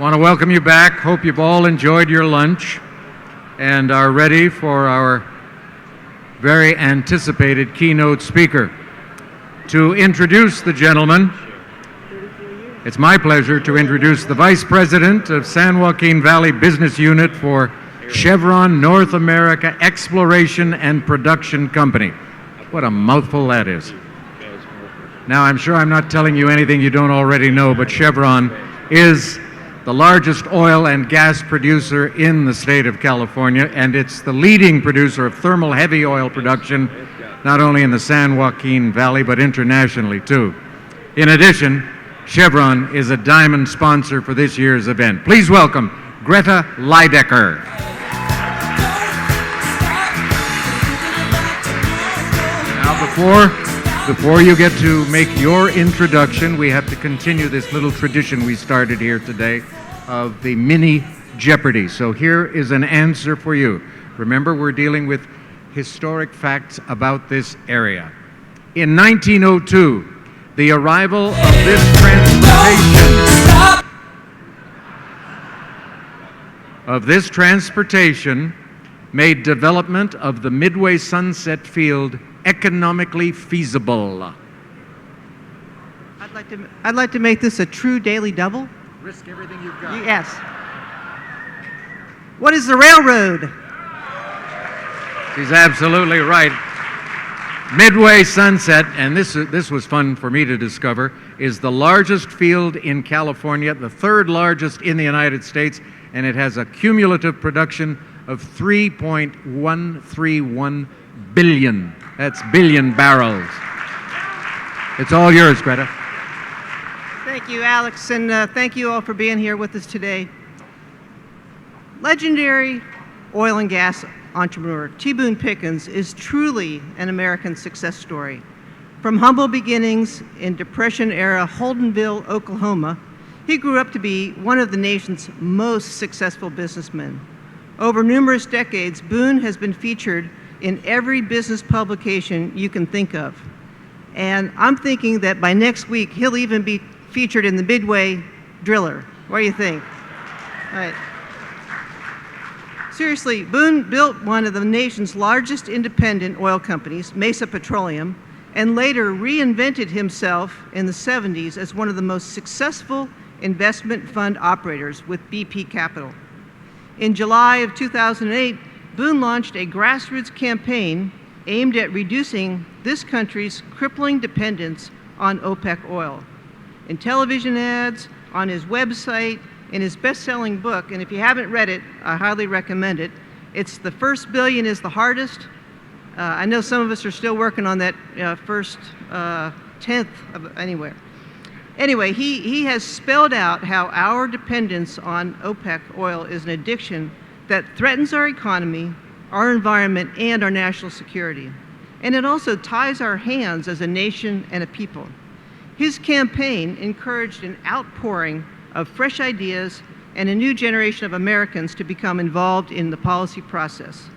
Want to welcome you back. Hope you've all enjoyed your lunch and are ready for our very anticipated keynote speaker. To introduce the gentleman, it's my pleasure to introduce the Vice President of San Joaquin Valley Business Unit for Chevron North America Exploration and Production Company. What a mouthful that is. Now, I'm sure I'm not telling you anything you don't already know, but Chevron is the largest oil and gas producer in the state of California, and it's the leading producer of thermal heavy oil production, not only in the San Joaquin Valley, but internationally too. In addition, Chevron is a diamond sponsor for this year's event. Please welcome Greta Leidecker. Now, before you get to make your introduction, we have to continue this little tradition we started here today of the mini Jeopardy. So here is an answer for you. Remember, we're dealing with historic facts about this area. In 1902, the arrival of this transportation made development of the Midway Sunset Field economically feasible. I'd like to make this a true daily double. Risk everything you've got. Yes. What is the railroad? She's absolutely right. Midway Sunset, and this was fun for me to discover, is the largest field in California, the third largest in the United States, and it has a cumulative production of 3.131 billion. That's billion barrels. It's all yours, Greta. Thank you, Alex, and thank you all for being here with us today. Legendary oil and gas entrepreneur T. Boone Pickens is truly an American success story. From humble beginnings in Depression-era Holdenville, Oklahoma, he grew up to be one of the nation's most successful businessmen. Over numerous decades, Boone has been featured in every business publication you can think of. And I'm thinking that by next week, he'll even be featured in the Midway Driller. What do you think? All right. Seriously, Boone built one of the nation's largest independent oil companies, Mesa Petroleum, and later reinvented himself in the 70s as one of the most successful investment fund operators with BP Capital. In July of 2008, Boone launched a grassroots campaign aimed at reducing this country's crippling dependence on OPEC oil. In television ads, on his website, in his best-selling book, and if you haven't read it, I highly recommend it. It's The First Billion is the Hardest. I know some of us are still working on that first tenth of anywhere. Anyway, he has spelled out how our dependence on OPEC oil is an addiction that threatens our economy, our environment, and our national security. And it also ties our hands as a nation and a people. His campaign encouraged an outpouring of fresh ideas and a new generation of Americans to become involved in the policy process.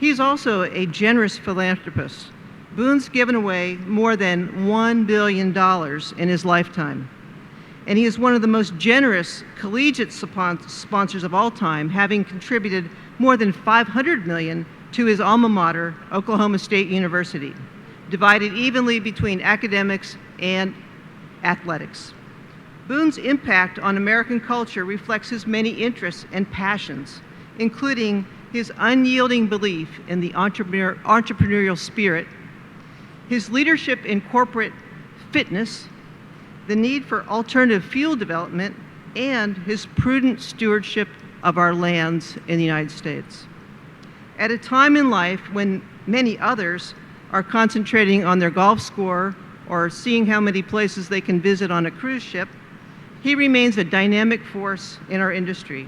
He's also a generous philanthropist. Boone's given away more than $1 billion in his lifetime. And he is one of the most generous collegiate sponsors of all time, having contributed more than $500 million to his alma mater, Oklahoma State University, divided evenly between academics and athletics. Boone's impact on American culture reflects his many interests and passions, including his unyielding belief in the entrepreneurial spirit, his leadership in corporate fitness, the need for alternative fuel development, and his prudent stewardship of our lands in the United States. At a time in life when many others are concentrating on their golf score or seeing how many places they can visit on a cruise ship, he remains a dynamic force in our industry.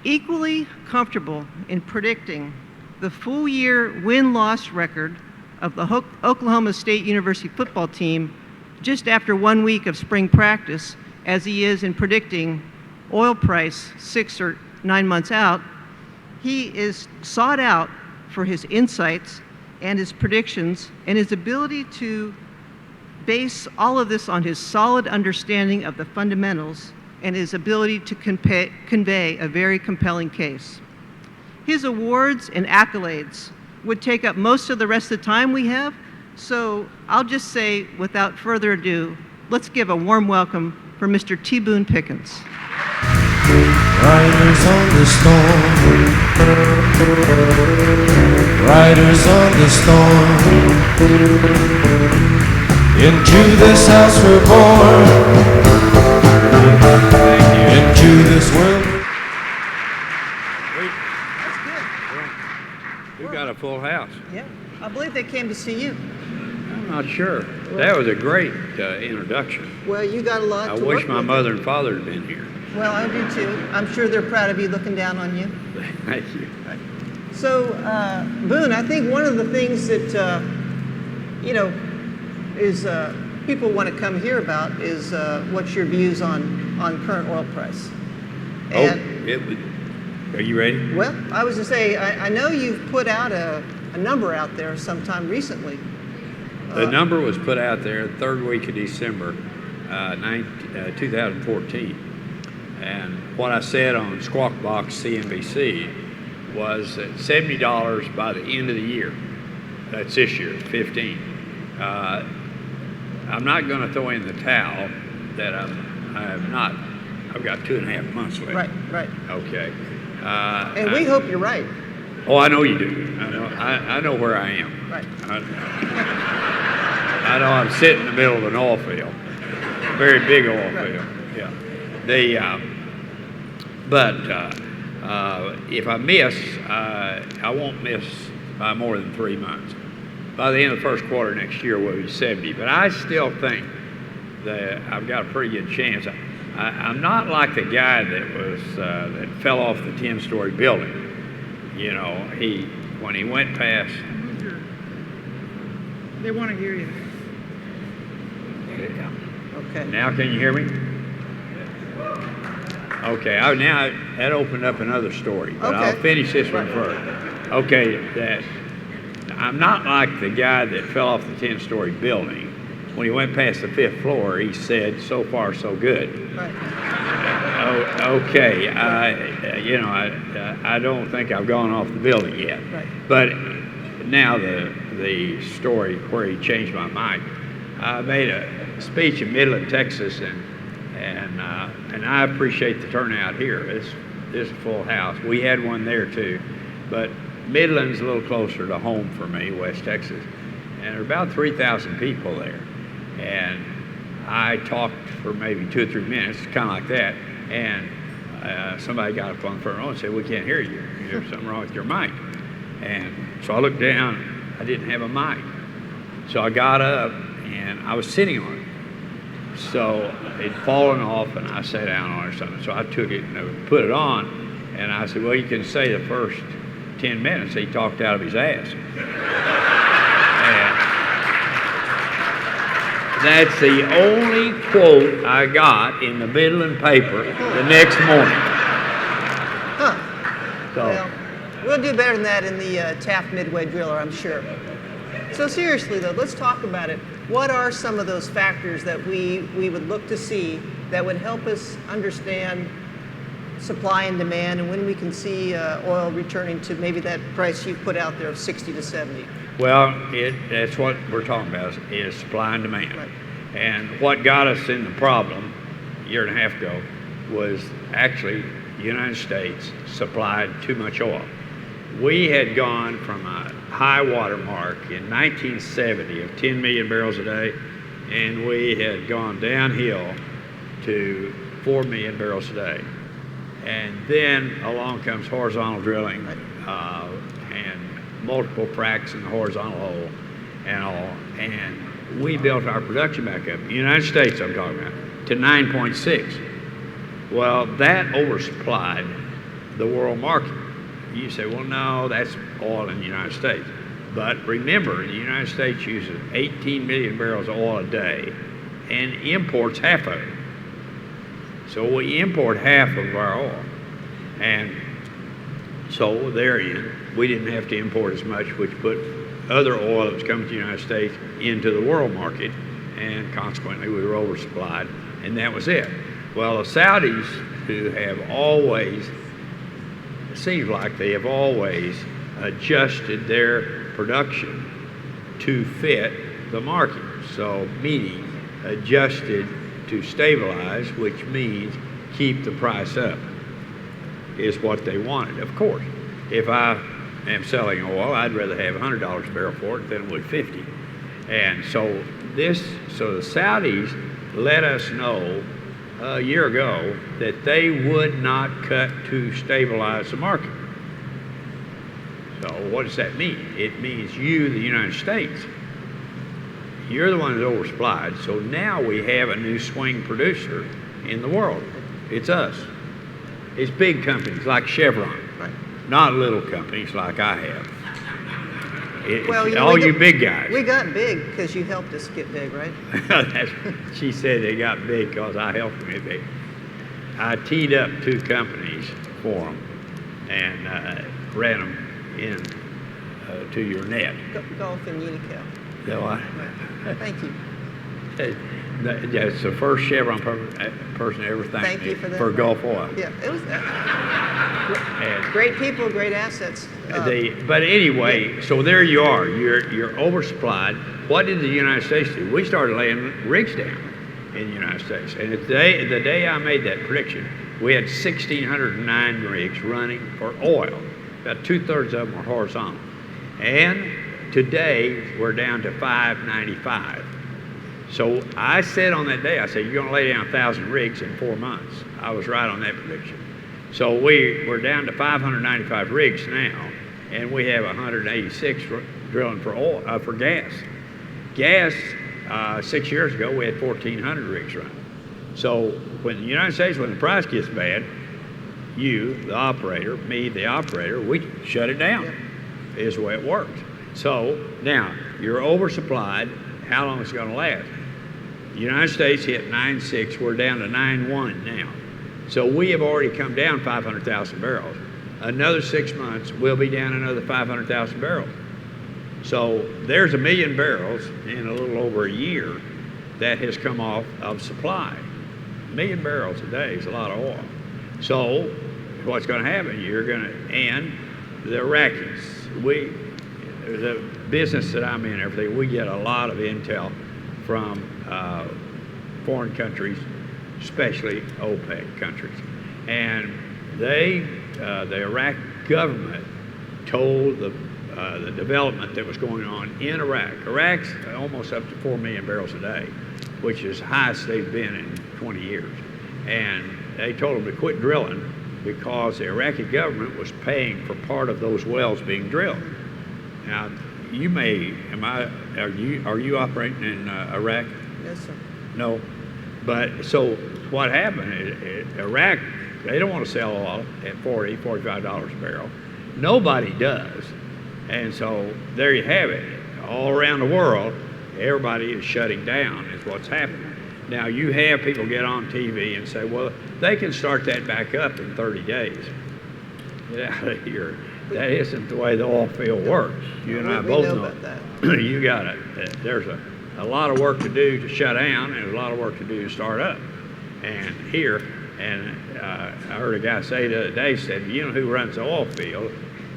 Equally comfortable in predicting the full-year win-loss record of the Oklahoma State University football team just after 1 week of spring practice as he is in predicting oil price 6 or 9 months out, he is sought out for his insights and his predictions and his ability to base all of this on his solid understanding of the fundamentals and his ability to convey a very compelling case. His awards and accolades would take up most of the rest of the time we have, so I'll just say, without further ado, let's give a warm welcome for Mr. T. Boone Pickens. Riders on the storm, riders on the storm, into this house we're born, into this world. That's good. We've got a full house. Yeah, I believe they came to see you. I'm not sure. That was a great introduction. Well, you got a lot I to wish work my with. mother and father had been here. Well, I do too. I'm sure they're proud of you looking down on you. Thank you. So, Boone, I think one of the things that, is people want to come hear about is what's your views on current oil price. And, Are you ready? well, I was to say, I know you've put out a number out there sometime recently. The number was put out there the third week of December, 2014. And what I said on Squawk Box CNBC was that $70 by the end of the year. That's this year, 15. I'm not going to throw in the towel that I've got 2.5 months left. Right. Okay. And we hope you're right. Oh, I know you do. I know where I am. Right. I know I'm sitting in the middle of an oil field, very big oil field. Yeah. If I miss, I won't miss by more than 3 months. By the end of the first quarter next year, we'll be 70. But I still think that I've got a pretty good chance. I'm not like the guy that fell off the 10-story building. You know, when he went past. They want to hear you. Okay. Now can you hear me? Okay. Now that opened up another story, but Okay. I'll finish this one first. Okay. That I'm not like the guy that fell off the 10-story building. When he went past the 5th floor, he said, "So far, so good." Right. Okay. I don't think I've gone off the building yet. Right. But now the story where he changed my mind. I made a speech in Midland, Texas, and I appreciate the turnout here. It's a full house. We had one there too, but Midland's a little closer to home for me, West Texas, and there are about 3,000 people there. And I talked for maybe 2 or 3 minutes, kind of like that, and somebody got up on the front row and said, "We can't hear you. There's something wrong with your mic." And so I looked down. I didn't have a mic. So I got up, and I was sitting on it. So it'd fallen off, and I sat down on it or something. So I took it and put it on, and I said, "Well, you can say the first 10 minutes he talked out of his ass." And that's the only quote I got in the Midland paper the next morning. Huh. So, Well, we'll do better than that in the Taft Midway Driller, I'm sure. So seriously, though, let's talk about it. What are some of those factors that we would look to see that would help us understand supply and demand, and when we can see oil returning to maybe that price you've put out there of 60 to 70? well, that's what we're talking about is supply and demand. Right. And what got us in the problem a year and a half ago was actually the United States supplied too much oil. We had gone from a high water mark in 1970 of 10 million barrels a day, and we had gone downhill to 4 million barrels a day. And then along comes horizontal drilling and multiple fracks in the horizontal hole and all. And we built our production back up, the United States I'm talking about, to 9.6. Well, that oversupplied the world market. You say, well, no, that's oil in the United States. But remember, the United States uses 18 million barrels of oil a day and imports half of it. So we import half of our oil. And so therein, we didn't have to import as much, which put other oil that was coming to the United States into the world market, and consequently we were oversupplied, and that was it. Well, the Saudis, who have always, it seems like they have always adjusted their production to fit the market. So, meaning adjusted to stabilize, which means keep the price up, is what they wanted. Of course, if I am selling oil, I'd rather have $100 a barrel for it than I would 50. And so the Saudis let us know a year ago that they would not cut to stabilize the market. So what does that mean? It means you, the United States, you're the one that's oversupplied. So now we have a new swing producer in the world. It's us. It's big companies like Chevron, Right. not little companies like I have. Well, All you big guys. We got big because you helped us get big, right? She said they got big because I helped them get big. I teed up 2 companies for them and ran them in to your net. Golf and Unical. So Thank you. It's the first Chevron person ever thanked Thank me you for that. for Gulf Oil. Yeah, it was And great people, great assets. but anyway, so there you are. You're oversupplied. What did the United States do? We started laying rigs down in the United States. And the day I made that prediction, we had 1,609 rigs running for oil. About 2/3 of them were horizontal. And today we're down to 595. So I said on that day, I said, you're going to lay down 1,000 rigs in 4 months. I was right on that prediction. So we're down to 595 rigs now, and we have 186 drilling for oil, for gas. Gas, 6 years ago, we had 1,400 rigs running. So when the United States, when the price gets bad, you, the operator, me, the operator, we shut it down. Is the way it works. So now you're oversupplied. How long is it going to last? The United States hit 9.6. We're down to 9.1 now. So we have already come down 500,000 barrels. Another 6 months, we'll be down another 500,000 barrels. So there's 1 million barrels in a little over a year that has come off of supply. 1 million barrels a day is a lot of oil. So what's going to happen? And the Iraqis, the business that I'm in, everything, we get a lot of intel from foreign countries, especially OPEC countries. And the Iraq government told the development that was going on in Iraq. Iraq's almost up to 4 million barrels a day, which is the highest they've been in 20 years. And they told them to quit drilling because the Iraqi government was paying for part of those wells being drilled. Now, are you operating in Iraq? Yes, sir. No. But so what happened is Iraq, they don't want to sell oil at $40, $45 a barrel. Nobody does. And so there you have it. All around the world, everybody is shutting down is what's happening. Now, you have people get on TV and say, well, they can start that back up in 30 days. Get out of here. That isn't the way the oil field works. You and I both know about that. You got it. There's a lot of work to do to shut down and a lot of work to do to start up. And here, I heard a guy say the other day, said, you know who runs the oil field?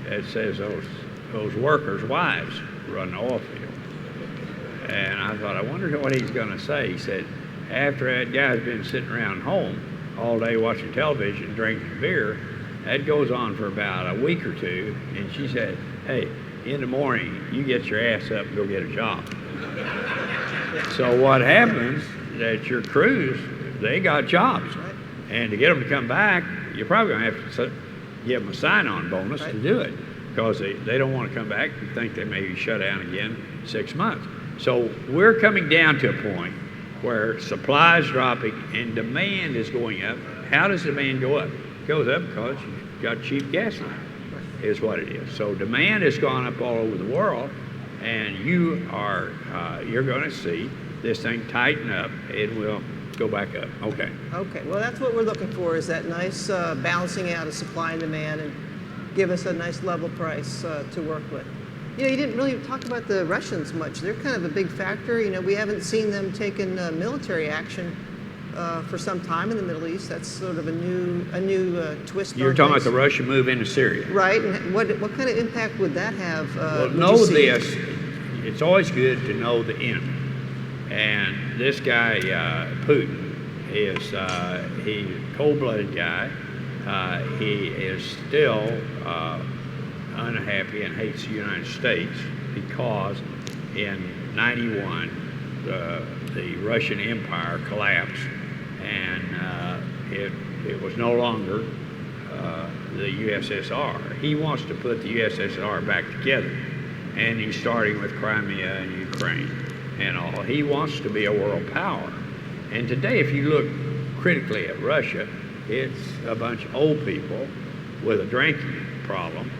It says those workers' wives run the oil field. And I thought, I wonder what he's going to say. He said, after that guy's been sitting around home all day watching television, drinking beer, that goes on for about a week or two. And she said, hey, in the morning, you get your ass up and go get a job. So what happens that your crews, they got jobs. And to get them to come back, you're probably going to have to give them a sign-on bonus to do it because they don't want to come back and think they may be shut down again 6 months. So we're coming down to a point where supply is dropping and demand is going up. How does demand go up? It goes up because you've got cheap gasoline, is what it is. So demand has gone up all over the world, and you're going to see this thing tighten up. It will go back up. Okay. Okay. Well, that's what we're looking for, is that nice balancing out of supply and demand, and give us a nice level price to work with. You know, you didn't really talk about the Russians much. They're kind of a big factor. You know, we haven't seen them taking military action for some time in the Middle East. That's sort of a new twist. You're on talking about things. the Russian move into Syria. Right, and what kind of impact would that have? Well, would know you see? this. It's always good to know the enemy. And this guy, Putin, is he's a cold-blooded guy. He is still unhappy and hates the United States because in '91 the Russian Empire collapsed, and it was no longer the USSR. He wants to put the USSR back together, and he's starting with Crimea and Ukraine and all. He wants to be a world power. And today, if you look critically at Russia, it's a bunch of old people with a drinking problem.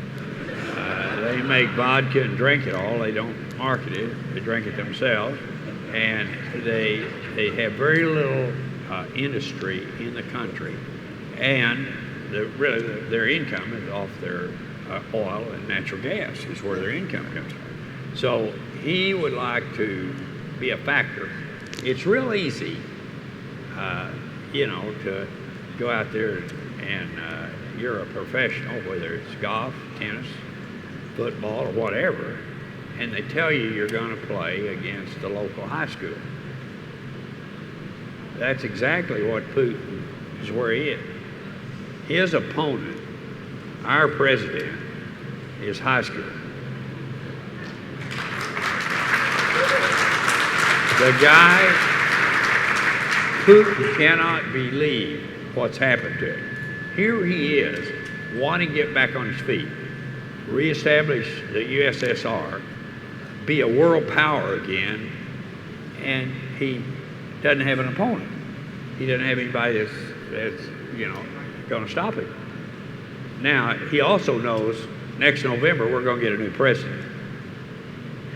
They make vodka and drink it all. They don't market it. They drink it themselves. And they have very little industry in the country. And really their income is off their oil and natural gas is where their income comes from. So he would like to be a factor. It's real easy, to go out there and you're a professional, whether it's golf, tennis, football, or whatever, and they tell you you're going to play against the local high school. That's exactly what Putin is where he is. His opponent, our president, is high school. The guy, Putin cannot believe what's happened to him. Here he is, wanting to get back on his feet, reestablish the USSR, be a world power again, and he doesn't have an opponent. He doesn't have anybody that's going to stop him. Now, he also knows next November we're going to get a new president.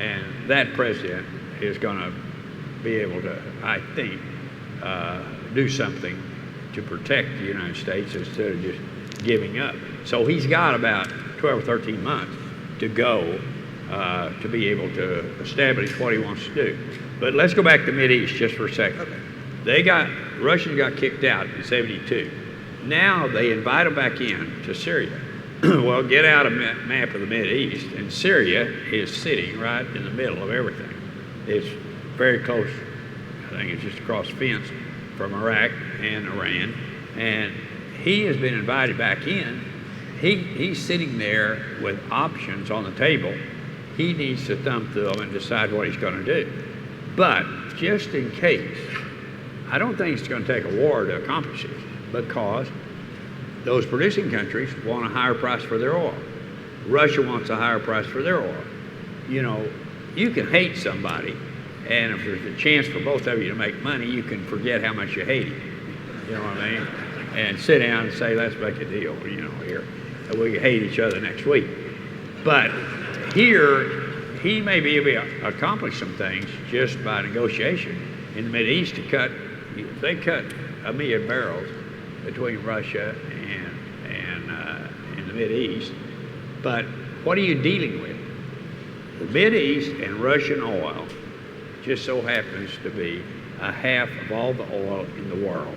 And that president is going to be able to, I think, do something to protect the United States instead of just giving up. So he's got about 12 or 13 months to go to be able to establish what he wants to do. But let's go back to the Mideast just for a second. Okay. Russians got kicked out in '72. Now they invite them back in to Syria. Well, get out a map of the Mideast, and Syria is sitting right in the middle of everything. It's very close. I think it's just across the fence from Iraq and Iran. And he has been invited back in. He's sitting there with options on the table. He needs to thumb through them and decide what he's going to do. But just in case, I don't think it's going to take a war to accomplish this, because those producing countries want a higher price for their oil. Russia wants a higher price for their oil. You can hate somebody, and if there's a chance for both of you to make money, you can forget how much you hate him. You know what I mean? And sit down and say, let's make a deal, here. And we can hate each other next week. But here, he may be able to accomplish some things just by negotiation. In the Mideast, they cut 1 million barrels between Russia and in the Mideast. But what are you dealing with? The Mideast and Russian oil just so happens to be a half of all the oil in the world.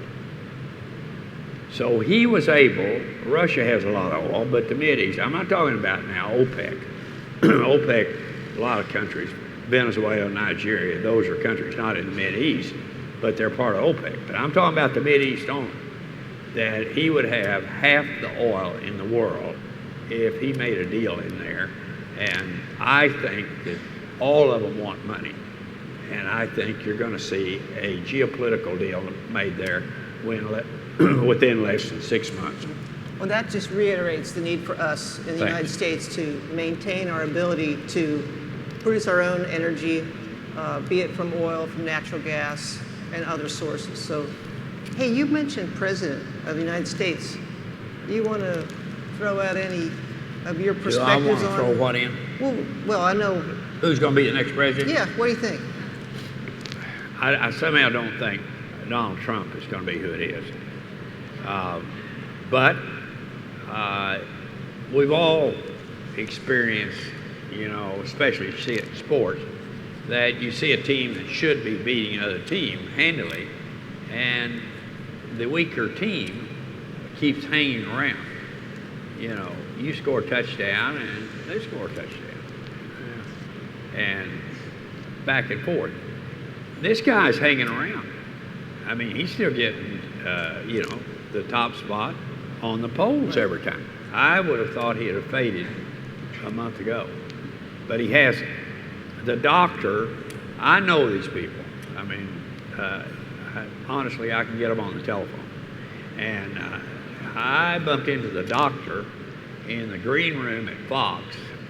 So he was able, Russia has a lot of oil, but the Mideast, I'm not talking about now OPEC. OPEC, a lot of countries, Venezuela, Nigeria, those are countries not in the Mideast, but they're part of OPEC. But I'm talking about the Mideast only, that he would have half the oil in the world if he made a deal in there. And I think that all of them want money. And I think you're going to see a geopolitical deal made there within less than 6 months. Well, that just reiterates the need for us in the United States to maintain our ability to produce our own energy, be it from oil, from natural gas, and other sources. So, hey, you mentioned President of the United States. You want to throw out any of your perspectives on? I want to throw what in? Well, I know. Who's going to be the next president? Yeah, what do you think? I somehow don't think Donald Trump is going to be who it is. But we've all experienced, especially see it in sports, that you see a team that should be beating another team handily, and the weaker team keeps hanging around. You know, you score a touchdown and they score a touchdown. And back and forth. This guy's hanging around. I mean, he's still getting, you know, the top spot on the polls every time. I would have thought he'd have faded a month ago, but he hasn't. The doctor, I know these people. I mean, honestly, I can get them on the telephone. And I bumped into the doctor in the green room at Fox.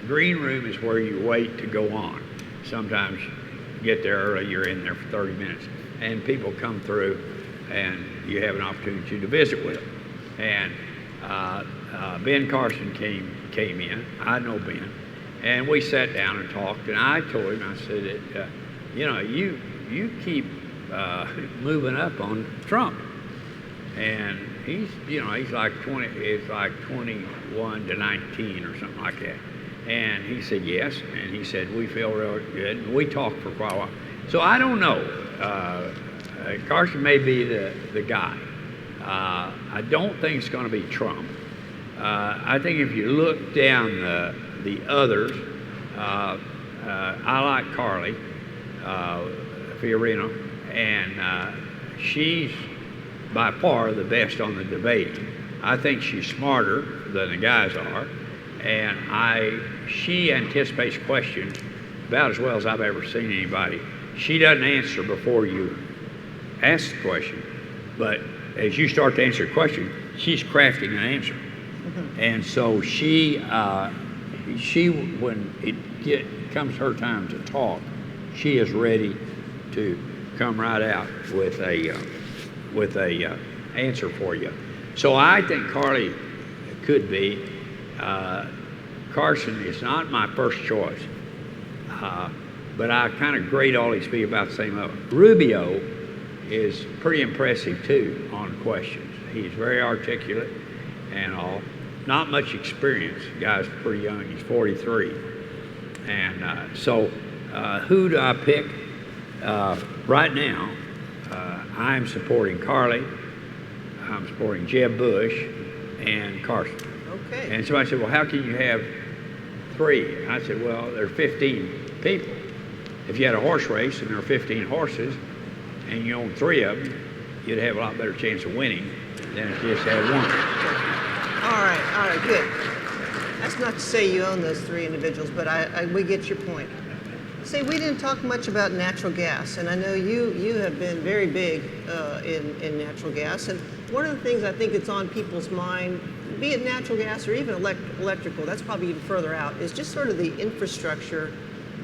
Green room is where you wait to go on. Sometimes you get there early, you're in there for 30 minutes, and people come through and you have an opportunity to visit with them. And Ben Carson came in. I know Ben. And we sat down and talked, and I told him, I said, that, you know, you keep moving up on Trump. And he's, you know, he's like 21 to 19 or something like that. And he said, yes. And he said, we feel real good. And we talked for quite a while. So I don't know. Carson may be the guy. I don't think it's going to be Trump. I think if you look down the others, I like Carly Fiorina, and she's by far the best on the debate. I think she's smarter than the guys are, and she anticipates questions about as well as I've ever seen anybody. She doesn't answer before you ask the question, but as you start to answer a question, she's crafting an answer. And so she when it comes her time to talk, she is ready to come right out with a answer for you. So I think Carly could be. Carson is not my first choice, but I kind of grade all these people about the same level. Rubio is pretty impressive too on questions. He's very articulate and all. Not much experience. The guy's pretty young. He's 43. And so who do I pick? Right now, I'm supporting Carly. I'm supporting Jeb Bush and Carson. Okay. And somebody said, well, how can you have three? And I said, well, there are 15 people. If you had a horse race and there are 15 horses and you own three of them, you'd have a lot better chance of winning than if you just had one. All right, good. That's not to say you own those three individuals, but we get your point. See, we didn't talk much about natural gas, and I know you have been very big in natural gas. And one of the things I think that's on people's mind, be it natural gas or even electrical, that's probably even further out, is just sort of the infrastructure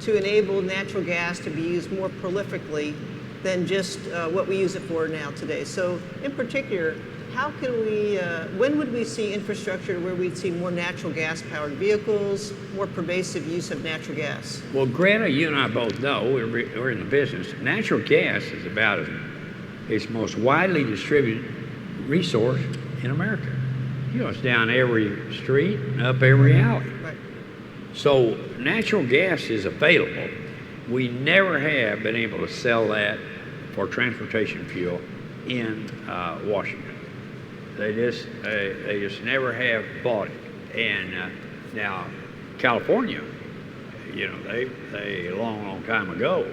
to enable natural gas to be used more prolifically than just what we use it for now today. So in particular, how can we, when would we see infrastructure where we'd see more natural gas powered vehicles, more pervasive use of natural gas? Well, Greta, you and I both know, we're in the business. Natural gas is about its most widely distributed resource in America. You know, it's down every street and up every alley. Right. So natural gas is available. We never have been able to sell that for transportation fuel in Washington. They just never have bought it. And now California, you know, they a long time ago,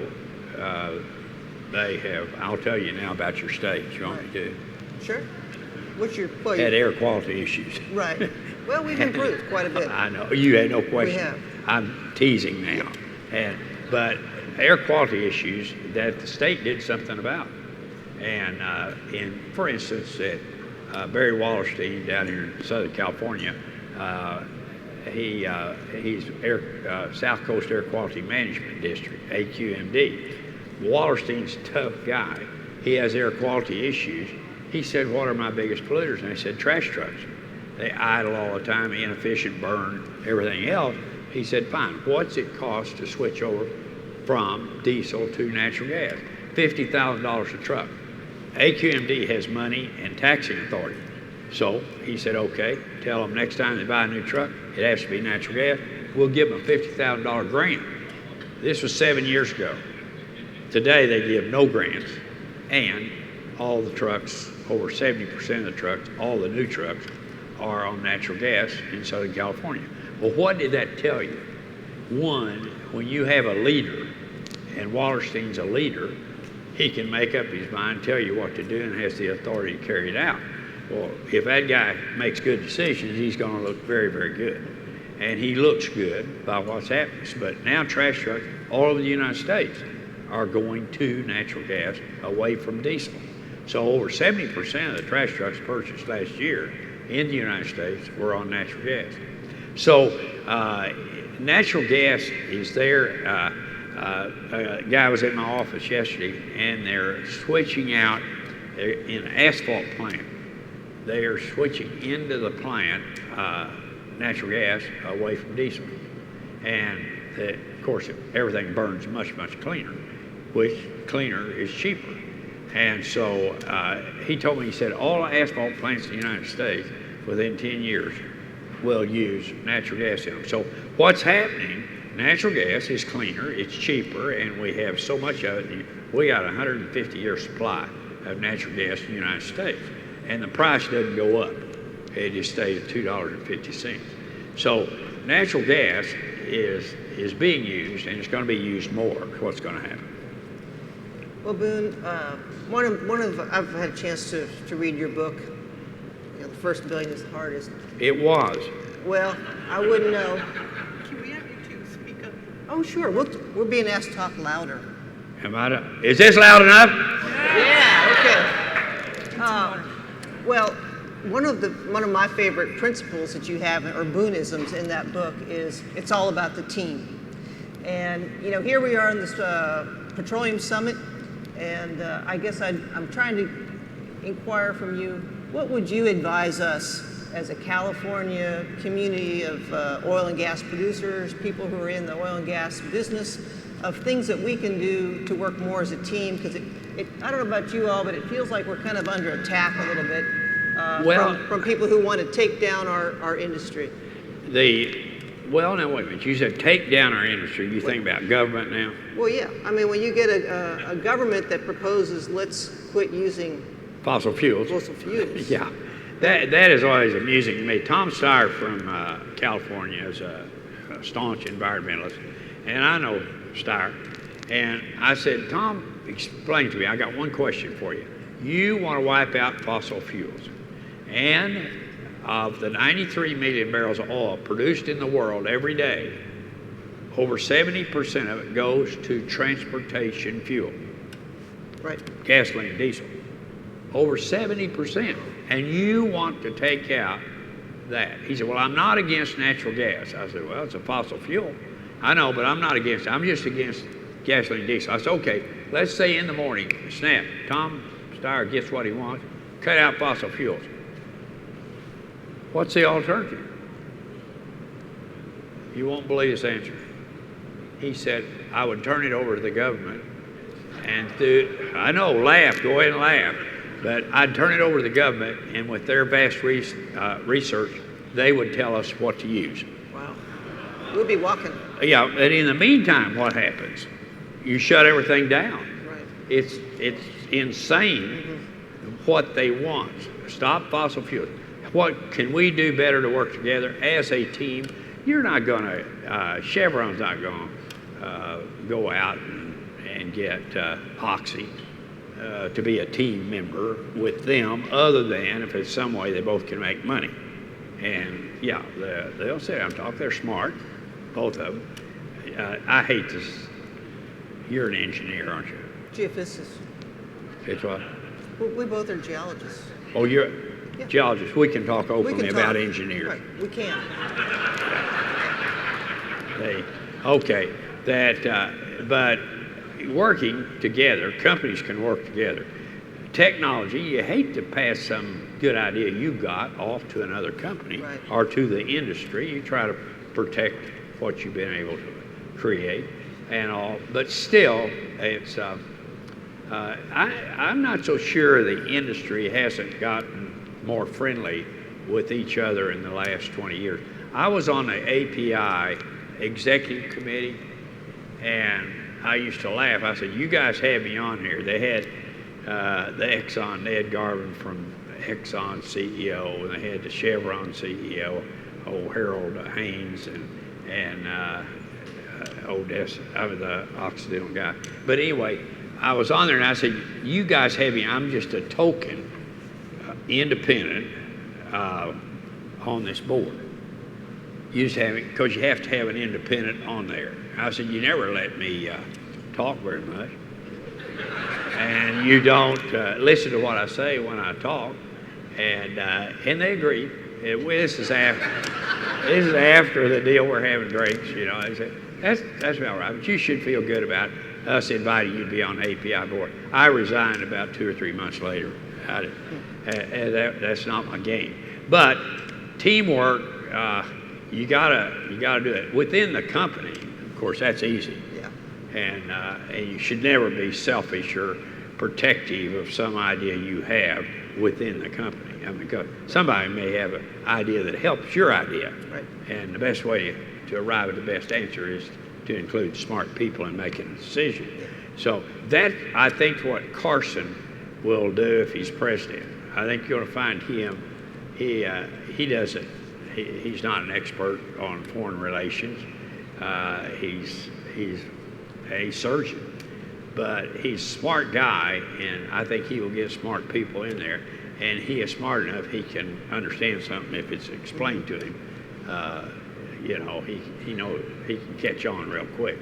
they have. I'll tell you now about your state. You want me to? Sure. What's your had air quality issues. Right. Well, we've improved quite a bit. I know you had no question. We have. I'm teasing now, but air quality issues that the state did something about. And for instance, at Barry Wallerstein down here in Southern California, he's South Coast Air Quality Management District, AQMD. Wallerstein's a tough guy. He has air quality issues. He said, what are my biggest polluters? And I said, trash trucks. They idle all the time, inefficient, burn, everything else. He said, fine, what's it cost to switch over from diesel to natural gas? $50,000 a truck. AQMD has money and taxing authority. So he said, okay, tell them next time they buy a new truck, it has to be natural gas. We'll give them a $50,000 grant. This was 7 years ago. Today they give no grants, and all the trucks over 70% of the trucks, all the new trucks, are on natural gas in Southern California. Well, what did that tell you? One, when you have a leader, and Wallerstein's a leader, he can make up his mind, tell you what to do, and has the authority to carry it out. Well, if that guy makes good decisions, he's going to look very, very good. And he looks good by what's happening. But now trash trucks all over the United States are going to natural gas away from diesel. So over 70% of the trash trucks purchased last year in the United States were on natural gas. So natural gas is there. A guy was in my office yesterday, and they're switching out in an asphalt plant. They are switching into the plant natural gas away from diesel. And of course, everything burns much, much cleaner, which cleaner is cheaper. And so he told me, he said, all asphalt plants in the United States within 10 years will use natural gas in them. So what's happening, natural gas is cleaner, it's cheaper, and we have so much of it. We got a 150-year supply of natural gas in the United States. And the price doesn't go up. It just stays at $2.50. So natural gas is being used, and it's going to be used more. What's going to happen? Well, Boone, I've had a chance to read your book. You know, The First Billion is the Hardest. It was. Well, I wouldn't know. Can we have you two speak up? Oh, sure. We're being asked to talk louder. Is this loud enough? Yeah. Okay. Well, one of my favorite principles that you have, or Booneisms in that book, is it's all about the team. And you know, here we are in this Petroleum Summit, and I guess I'm trying to inquire from you, what would you advise us as a California community of oil and gas producers, people who are in the oil and gas business, of things that we can do to work more as a team? Because I don't know about you all, but it feels like we're kind of under attack a little bit from people who want to take down our industry. Well, now wait a minute. You said take down our industry. You think about government now? Well, yeah. I mean, when you get a government that proposes let's quit using fossil fuels. Yeah. That is always amusing to me. Tom Steyer from California is a staunch environmentalist, and I know Steyer. And I said, Tom, explain to me. I got one question for you. You want to wipe out fossil fuels, and of the 93 million barrels of oil produced in the world every day, over 70% of it goes to transportation fuel. Right. Gasoline and diesel. Over 70%. And you want to take out that. He said, well, I'm not against natural gas. I said, well, it's a fossil fuel. I know, but I'm not against it. I'm just against gasoline and diesel. I said, okay, let's say in the morning, snap, Tom Steyer gets what he wants, cut out fossil fuels. What's the alternative? You won't believe this answer. He said, I would turn it over to the government and I know, laugh, go ahead and laugh, but I'd turn it over to the government, and with their vast research, they would tell us what to use. Wow. We'll be walking. Yeah, but in the meantime, what happens? You shut everything down. Right. It's insane what they want. Stop fossil fuels. What can we do better to work together as a team? You're not going to, Chevron's not going to go out and get Oxy to be a team member with them, other than if it's some way they both can make money. And yeah, they'll sit down and talk. They're smart, both of them. I hate this. You're an engineer, aren't you? Geophysicist. It's what? We both are geologists. Oh, you're geologists. We can talk openly about engineers. Right, we can. Okay, but working together, companies can work together. Technology, you hate to pass some good idea you got off to another company, right, or to the industry. You try to protect what you've been able to create and all, but still, it's. I'm not so sure the industry hasn't gotten more friendly with each other in the last 20 years. I was on the API executive committee, and I used to laugh. I said, you guys had me on here. They had the Exxon, Ned Garvin from Exxon CEO, and they had the Chevron CEO, old Harold Haynes, and the Occidental guy. But anyway, I was on there and I said, you guys have me, I'm just a token independent on this board. You just have it, because you have to have an independent on there. I said, you never let me talk very much. And you don't listen to what I say when I talk. And they agreed. This is after the deal, we're having drinks, you know. I said, that's all right, but you should feel good about us inviting you to be on the API board. I resigned about 2 or 3 months later. That's not my game. But teamwork, you gotta do it within the company. Of course, that's easy. Yeah. And you should never be selfish or protective of some idea you have within the company. I mean, because somebody may have an idea that helps your idea. Right. And the best way to arrive at the best answer is to include smart people in making a decision. Yeah. So that, I think, what Carson will do if he's president. I think you're going to find him. He does it. He's not an expert on foreign relations. He's a surgeon, but he's a smart guy, and I think he will get smart people in there. And he is smart enough; he can understand something if it's explained to him. You know, he knows he can catch on real quick.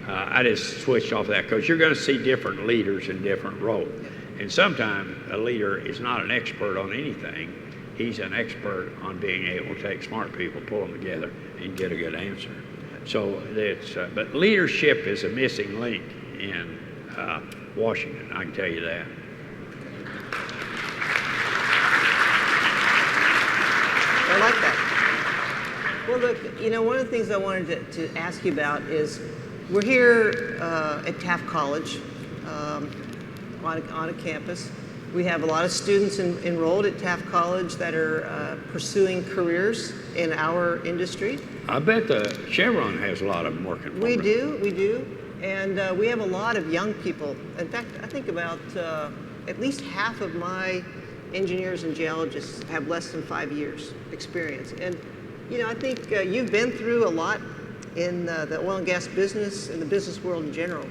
I just switched off that because you're going to see different leaders in different roles. And sometimes a leader is not an expert on anything. He's an expert on being able to take smart people, pull them together, and get a good answer. So it's, but leadership is a missing link in Washington, I can tell you that. I like that. Well, look, you know, one of the things I wanted to ask you about is we're here at Taft College on a campus. We have a lot of students enrolled at Taft College that are pursuing careers in our industry. I bet the Chevron has a lot of them working for We do. And we have a lot of young people. In fact, I think about at least half of my engineers and geologists have less than 5 years experience. And, you know, I think you've been through a lot in the oil and gas business and the business world in general.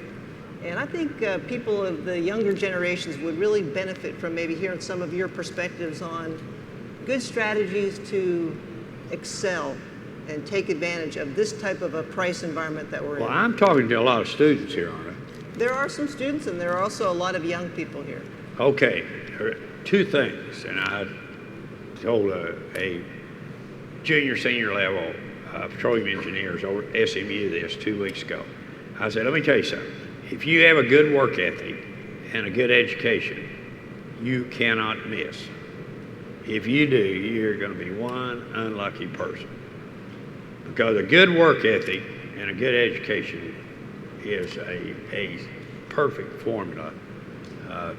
And I think people of the younger generations would really benefit from maybe hearing some of your perspectives on good strategies to excel and take advantage of this type of a price environment that we're in. Well, I'm talking to a lot of students here, aren't I? There are some students, and there are also a lot of young people here. Okay, there are 2 things, and I told a junior, senior level petroleum engineers over at SMU this 2 weeks ago. I said, let me tell you something. If you have a good work ethic and a good education, you cannot miss. If you do, you're going to be one unlucky person. Because a good work ethic and a good education is a perfect formula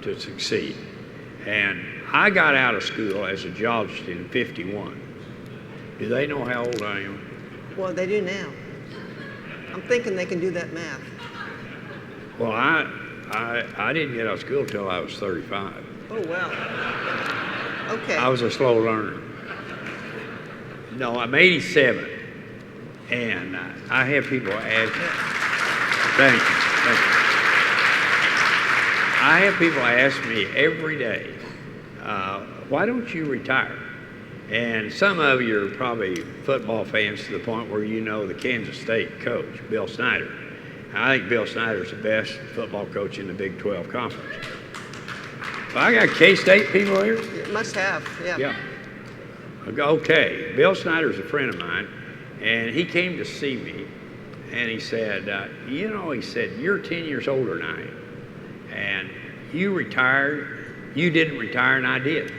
to succeed. And I got out of school as a geologist in '51. Do they know how old I am? Well, they do now. I'm thinking they can do that math. Well, I didn't get out of school until I was 35. Oh, wow. Okay. I was a slow learner. No, I'm 87. And I have people ask me, thank you. I have people ask me every day, why don't you retire? And some of you are probably football fans to the point where you know the Kansas State coach, Bill Snyder. I think Bill Snyder's the best football coach in the Big 12 Conference. Well, I got K-State people here? You must have, yeah. Yeah. Okay, Bill Snyder's a friend of mine, and he came to see me, and he said, you know, he said, you're 10 years older than I am, and you retired, you didn't retire, and I did.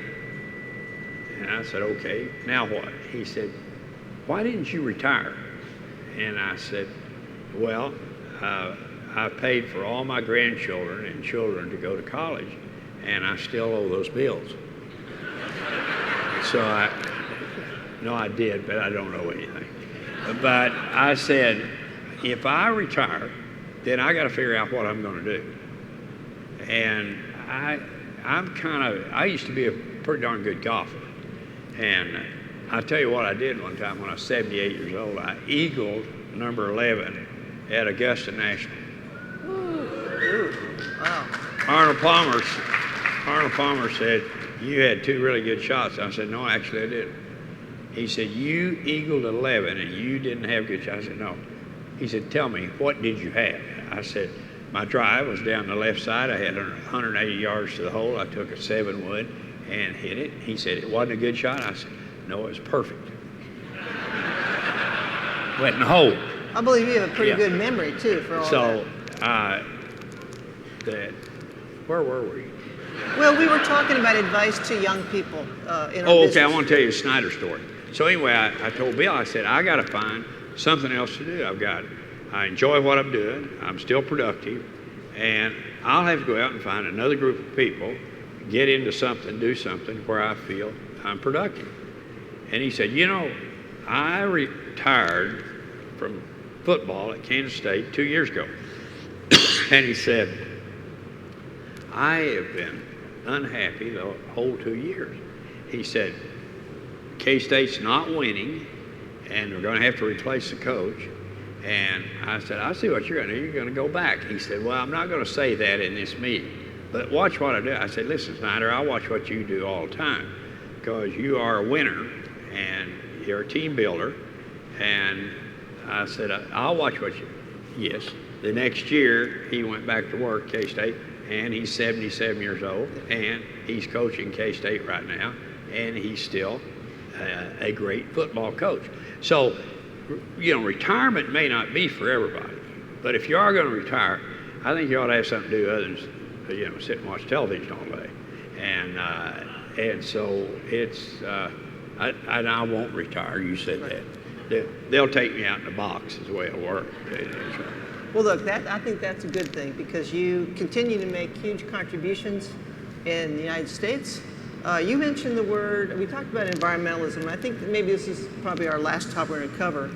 And I said, okay, now what? He said, why didn't you retire? And I said, well, I paid for all my grandchildren and children to go to college, and I still owe those bills. So I did, but I don't owe anything. But I said, if I retire, then I got to figure out what I'm going to do. And I used to be a pretty darn good golfer. And I'll tell you what I did one time when I was 78 years old. I eagled number 11 at Augusta National. Wow. Arnold Palmer said, you had two really good shots. I said, no, actually I didn't. He said, you eagled 11 and you didn't have good shots. I said, no. He said, tell me, what did you have? I said, my drive was down the left side. I had 180 yards to the hole. I took a 7-wood and hit it. He said, it wasn't a good shot. I said, no, it was perfect. Went in the hole. I believe you have a pretty good memory, too, for all that. Where were we? Well, we were talking about advice to young people in our business. Okay, I want to tell you a Snyder story. So anyway, I told Bill, I said, I got to find something else to do. I enjoy what I'm doing. I'm still productive. And I'll have to go out and find another group of people, get into something, do something where I feel I'm productive. And he said, you know, I retired from football at Kansas State 2 years ago. And he said, I have been unhappy the whole 2 years. He said, K-State's not winning, and we're going to have to replace the coach. And I said, I see what you're going to do. You're going to go back. He said, well, I'm not going to say that in this meeting, but watch what I do. I said, listen, Snyder, I watch what you do all the time because you are a winner and you're a team builder. And I said, I'll watch what you do. Yes. The next year, he went back to work, K-State, and he's 77 years old, and he's coaching K-State right now, and he's still a great football coach. So, you know, retirement may not be for everybody, but if you are going to retire, I think you ought to have something to do other than, you know, sit and watch television all day. And so it's, I won't retire. You said that. They'll take me out in the box is the way it'll work. Well, look, I think that's a good thing because you continue to make huge contributions in the United States. You mentioned the word, we talked about environmentalism. I think that maybe this is probably our last topic we're going to cover.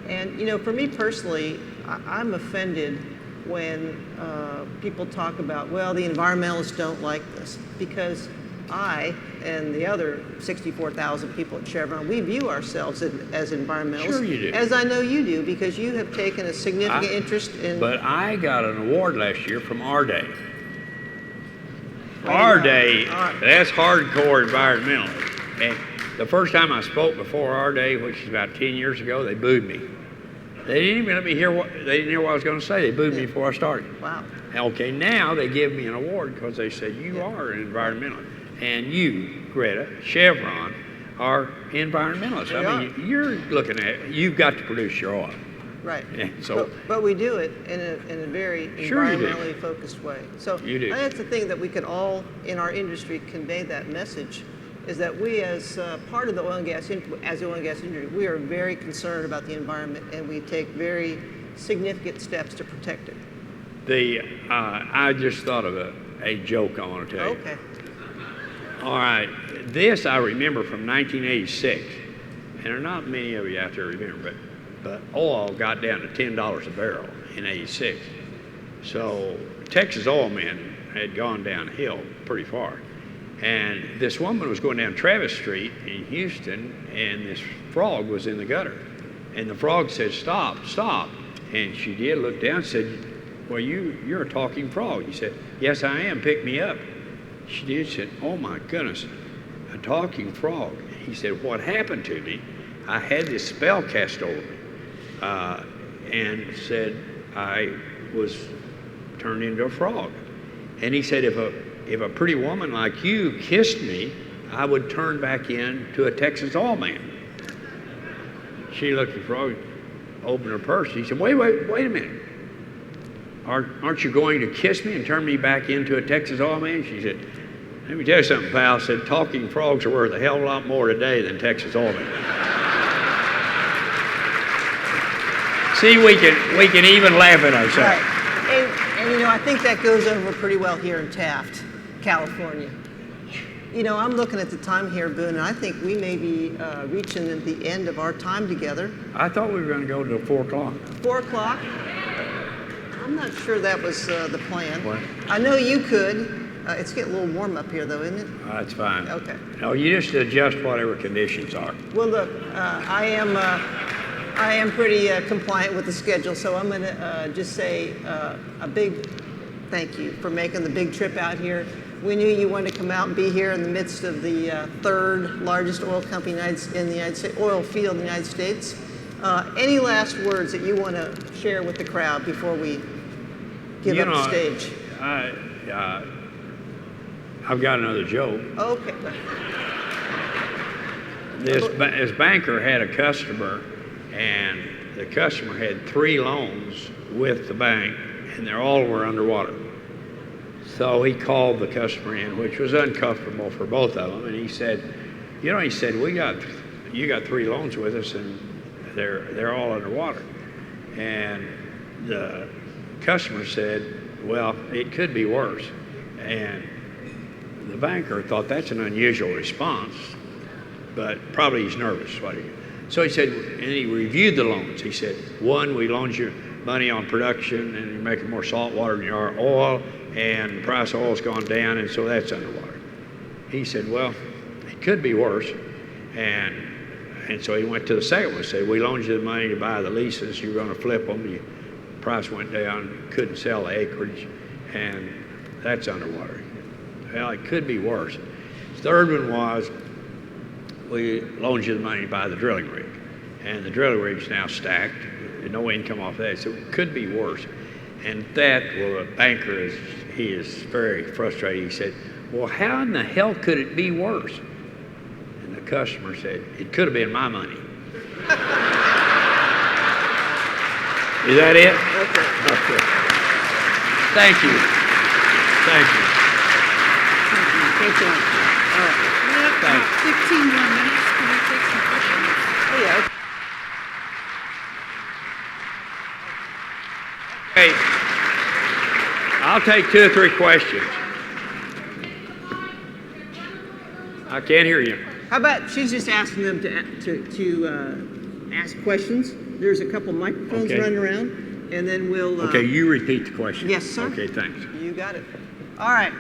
And, you know, for me personally, I'm offended when people talk about, well, the environmentalists don't like this, because I and the other 64,000 people at Chevron, we view ourselves as environmentalists. Sure you do. As I know you do, because you have taken a significant interest in... But I got an award last year from Our Day. Our Day, that's hardcore environmentalists. And the first time I spoke before Our Day, which is about 10 years ago, they booed me. They didn't even let me hear what I was going to say. They booed me before I started. Wow. Okay, now they give me an award because they said, you are an environmentalist. And you, Greta, Chevron, are environmentalists. I mean, you're looking at, you've got to produce your oil. Right. And so, but we do it in a very environmentally focused way. So you do. I think that's the thing that we could all in our industry convey that message, is that we as part of the oil and gas industry, we are very concerned about the environment and we take very significant steps to protect it. I just thought of a joke I want to tell you. Okay. All right, this I remember from 1986, and there are not many of you out there remember, but oil got down to $10 a barrel in '86. So Texas oil men had gone downhill pretty far, and this woman was going down Travis Street in Houston, and this frog was in the gutter, and the frog said, "Stop, stop," and she did look down and said, "Well, you're a talking frog." He said, "Yes, I am. Pick me up." She did. She said, "Oh my goodness, a talking frog." He said, "What happened to me? I had this spell cast over me," and said I was turned into a frog. And he said, if a pretty woman like you kissed me, I would turn back into a Texas oil man. She looked at the frog, opened her purse. He said, wait a minute. Aren't you going to kiss me and turn me back into a Texas oil man? She said, let me tell you something, pal. I said, talking frogs are worth a hell of a lot more today than Texas oil men. See, we can even laugh at ourselves. Right. And you know, I think that goes over pretty well here in Taft, California. You know, I'm looking at the time here, Boone, and I think we may be reaching the end of our time together. I thought we were going to go to 4 o'clock. 4 o'clock? I'm not sure that was the plan. What? I know you could. It's getting a little warm up here, though, isn't it? That's fine. Okay. No, you just adjust whatever conditions are. Well, look, I am pretty compliant with the schedule, so I'm going to just say a big thank you for making the big trip out here. We knew you wanted to come out and be here in the midst of the third largest oil company in the United States, oil field in the United States. Any last words that you want to share with the crowd before we give up the stage? I've got another joke. Okay. This banker had a customer, and the customer had 3 loans with the bank, and they all were underwater. So he called the customer in, which was uncomfortable for both of them, and he said, you got 3 loans with us, and they're all underwater. And the customer said, well, it could be worse. And the banker thought that's an unusual response, but probably he's nervous. So he said, and he reviewed the loans. He said, 1, we loaned you money on production, and you're making more salt water than you are oil, and the price of oil's gone down, and so that's underwater. He said, well, it could be worse. And so he went to the second one and said, we loaned you the money to buy the leases. You were going to flip them. The price went down, couldn't sell the acreage, and that's underwater. Well, it could be worse. The third one was, we loaned you the money to buy the drilling rig, and the drilling rig's now stacked. There's no income off that, so it could be worse. And the banker he is very frustrated. He said, well, how in the hell could it be worse? And the customer said, it could have been my money. Is that it? Okay. Thank you. Thank you. Thank you. All right. We have about 15 more minutes. Can we take some questions? Oh, yeah. Hey, I'll take 2 or 3 questions. I can't hear you. How about she's just asking them to ask questions? There's a couple microphones Okay. running around, and then we'll. Okay, you repeat the question. Yes, sir. Okay, thanks. You got it. All right.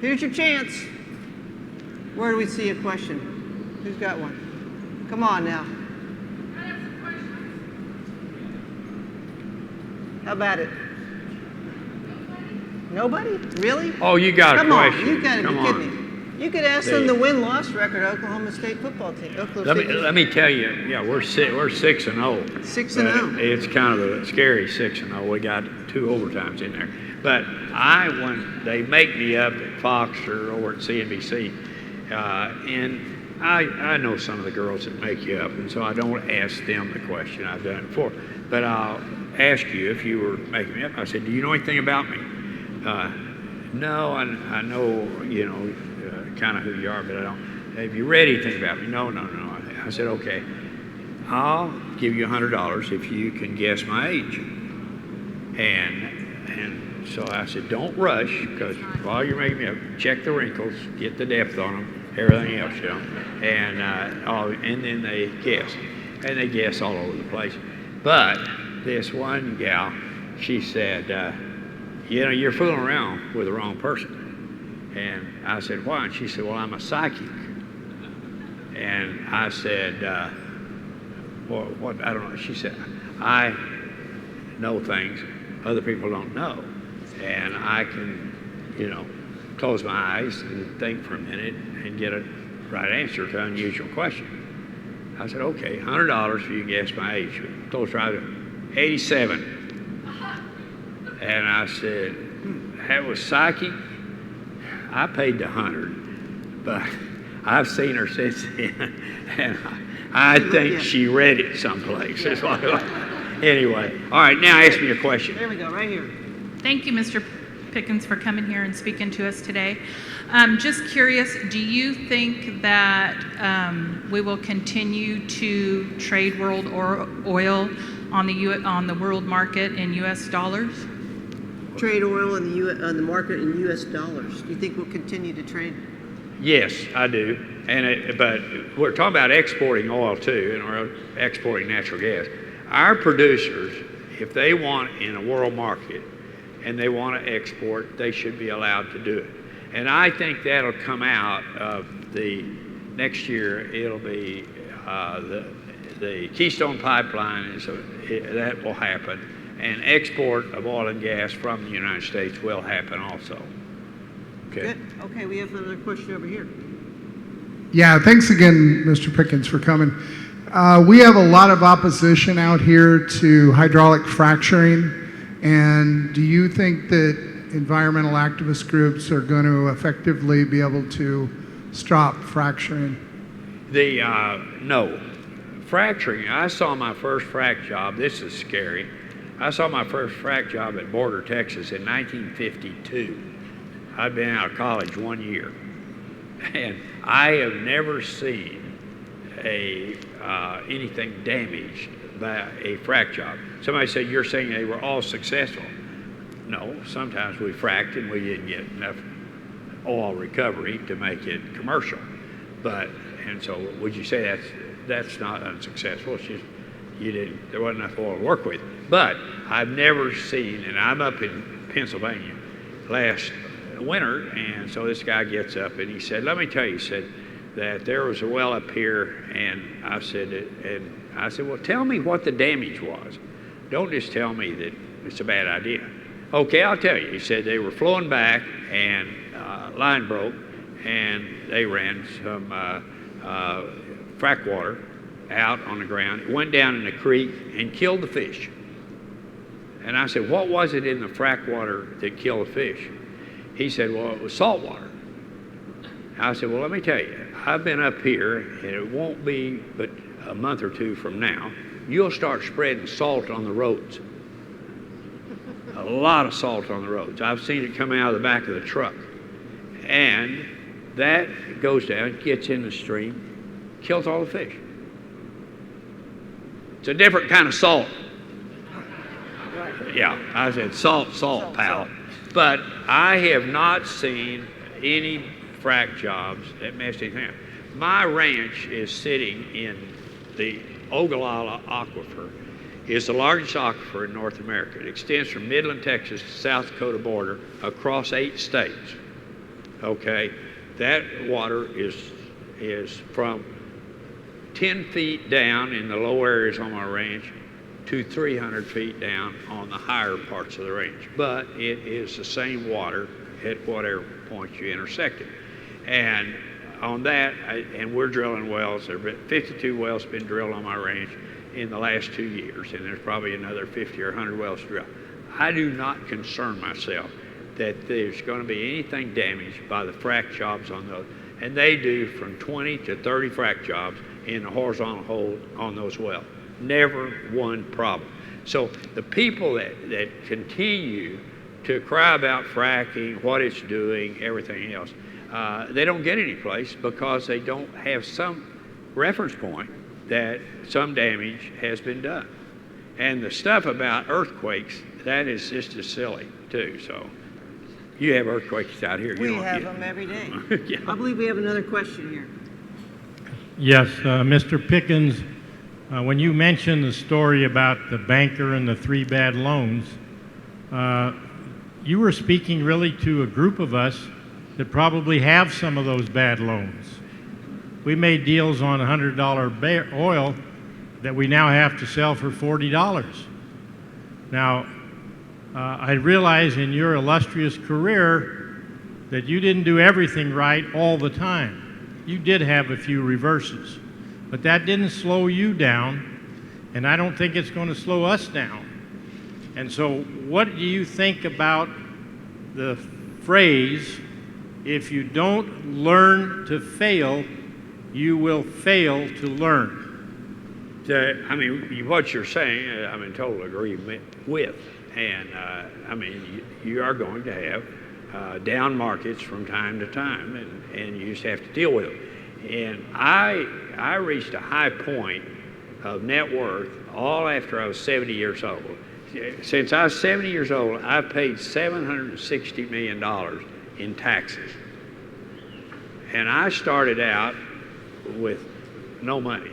Here's your chance. Where do we see a question? Who's got one? Come on now. How about it? Nobody? Really? Oh, you got a Come question. on, you got to be Come kidding on. me. You could ask them the win-loss record of Oklahoma State football team. Let me tell you, yeah, we're 6-0. 6-0. It's kind of a scary 6-0. We got 2 overtimes in there. But when they make me up at Fox or over at CNBC, and I know some of the girls that make you up, and so I don't ask them the question. I've done it before. But I'll ask you if you were making me up. I said, do you know anything about me? No, I know, kind of who you are, but I don't. Have you read anything about me? No. I said, okay, I'll give you $100 if you can guess my age. And so I said, don't rush, because while you're making me up, check the wrinkles, get the depth on them, everything else, and then they guess. And they guess all over the place. But this one gal, she said, you're fooling around with the wrong person. And I said, why? And she said, well, I'm a psychic. And I said, well, what? I don't know. She said, I know things other people don't know. And I can, close my eyes and think for a minute and get a right answer to an unusual question. I said, okay, $100 if you guess my age. Close right up. 87. And I said, that was psychic. I paid the $100, but I've seen her since then, and I think she read it someplace. Anyway, all right, now ask me a question. There we go, right here. Thank you, Mr. Pickens, for coming here and speaking to us today. Just curious, do you think that we will continue to trade world oil on the world market in U.S. dollars? Trade oil on the market in U.S. dollars. Do you think we'll continue to trade? Yes, I do. But we're talking about exporting oil too, and we're exporting natural gas. Our producers, if they want in a world market and they want to export, they should be allowed to do it. And I think that'll come out of the next year. It'll be the Keystone Pipeline, that will happen. And export of oil and gas from the United States will happen also. Okay. Good. Okay, we have another question over here. Yeah, thanks again, Mr. Pickens, for coming. We have a lot of opposition out here to hydraulic fracturing, and do you think that environmental activist groups are going to effectively be able to stop fracturing? No. Fracturing, I saw my first frac job, this is scary. I saw my first frac job at Border, Texas in 1952. I'd been out of college 1 year. And I have never seen anything damaged by a frac job. Somebody said, you're saying they were all successful. No, sometimes we fracked and we didn't get enough oil recovery to make it commercial. And so would you say that's not unsuccessful? It's just there wasn't enough oil to work with. But I've never seen, and I'm up in Pennsylvania last winter, and so this guy gets up and he said, let me tell you, he said that there was a well up here, and I said, well, tell me what the damage was. Don't just tell me that it's a bad idea. Okay, I'll tell you. He said they were flowing back and line broke, and they ran some frack water out on the ground. It went down in the creek and killed the fish. And I said, what was it in the frack water that killed the fish? He said, well, it was salt water. I said, well, let me tell you, I've been up here, and it won't be but a month or two from now, you'll start spreading salt on the roads. A lot of salt on the roads. I've seen it come out of the back of the truck. And that goes down, gets in the stream, kills all the fish. It's a different kind of salt. Yeah, I said salt, pal. But I have not seen any frac jobs that messed anything up. My ranch is sitting in the Ogallala Aquifer. It's the largest aquifer in North America. It extends from Midland, Texas to South Dakota border across 8 states. Okay, that water is from 10 feet down in the low areas on my ranch to 300 feet down on the higher parts of the range. But it is the same water at whatever point you intersect it. And on that, and we're drilling wells. There have been 52 wells been drilled on my ranch in the last 2 years, and there's probably another 50 or 100 wells to drill. I do not concern myself that there's going to be anything damaged by the frac jobs on those. And they do from 20 to 30 frac jobs in the horizontal hole on those wells. Never one problem. So the people that continue to cry about fracking, what it's doing, everything else, they don't get any place because they don't have some reference point that some damage has been done. And the stuff about earthquakes, that is just as silly too. So you have earthquakes out here. We have them every day. Yeah. I believe we have another question here. Yes, Mr. Pickens, when you mentioned the story about the banker and the 3 bad loans, you were speaking really to a group of us that probably have some of those bad loans. We made deals on $100 oil that we now have to sell for $40. Now, I realize in your illustrious career that you didn't do everything right all the time. You did have a few reverses, but that didn't slow you down, and I don't think it's going to slow us down. And so what do you think about the phrase, if you don't learn to fail, you will fail to learn? I mean, what you're saying, I'm in total agreement with. And I mean, you are going to have down markets from time to time, and you just have to deal with them. And I reached a high point of net worth all after I was 70 years old. Since I was 70 years old, I paid $760 million in taxes. And I started out with no money.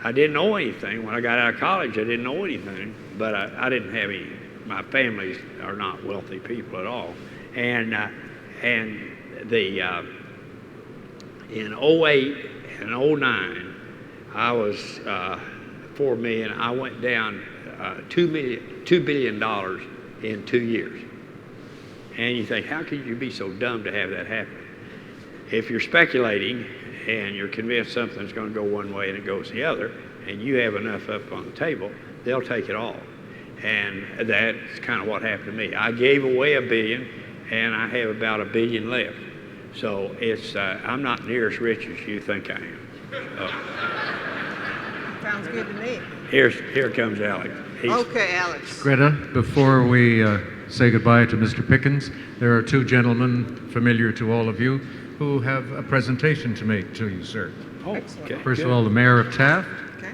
I didn't know anything. When I got out of college, I didn't know anything, but I didn't have any. My families are not wealthy people at all. And in '08 and '09, I was 4 million. I went down $2 billion in 2 years. And you think, how could you be so dumb to have that happen? If you're speculating and you're convinced something's going to go one way and it goes the other, and you have enough up on the table, they'll take it all. And that's kind of what happened to me. I gave away $1 billion, and I have about $1 billion left. So it's I'm not near as rich as you think I am. Sounds good to me. Here comes Alex. Okay, Alex. Greta, before we say goodbye to Mr. Pickens, there are two gentlemen familiar to all of you who have a presentation to make to you, sir. Oh, Excellent. okay, First good. of all, the mayor of Taft. Okay.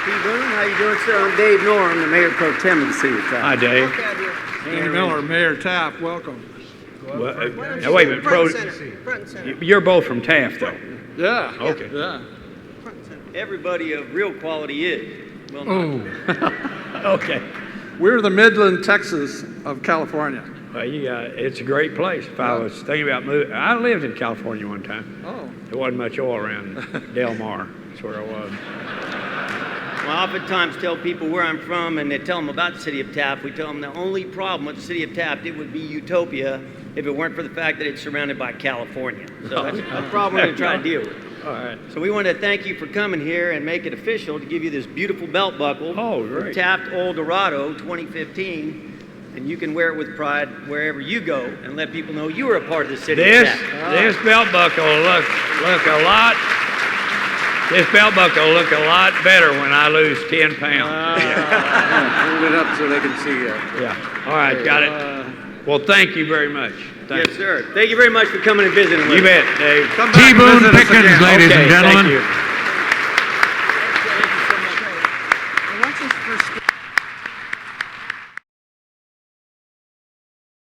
P. Boone, how you doing, sir? I'm Dave Norm, the Mayor Pro Tem of the City of Taft. Hi, Dave. Look out here. Danny Miller, Mayor Taft, welcome. Well, Why don't now you wait a go minute. front and center. Front and center. You're both from Taft, though. Yeah. Okay. Yeah. Front and center. Everybody of real quality is. Well, Oh, Okay. We're the Midland, Texas of California. Well, it's a great place. If I was thinking about moving, I lived in California one time. Oh. There wasn't much oil around Del Mar. That's where I was. Well, I oftentimes tell people where I'm from, and they tell them about the city of Taft. We tell them the only problem with the city of Taft, it would be utopia if it weren't for the fact that it's surrounded by California. So that's a problem we're going to try to deal with. All right. So we want to thank you for coming here and make it official to give you this beautiful belt buckle. Oh, great. Taft Old Dorado 2015. And you can wear it with pride wherever you go and let people know you are a part of the city of This Taft. belt buckle will look a lot. This belt buckle will look a lot better when I lose 10 pounds. Hold it up so they can see you. Yeah. All right, got it. Well, thank you very much. Thank Yes, sir. Thank you very much for coming and visiting with you. us. You bet, Dave. Come back and T-Boone visit us Pickens, again. ladies and Okay, gentlemen. thank you. And what's this first?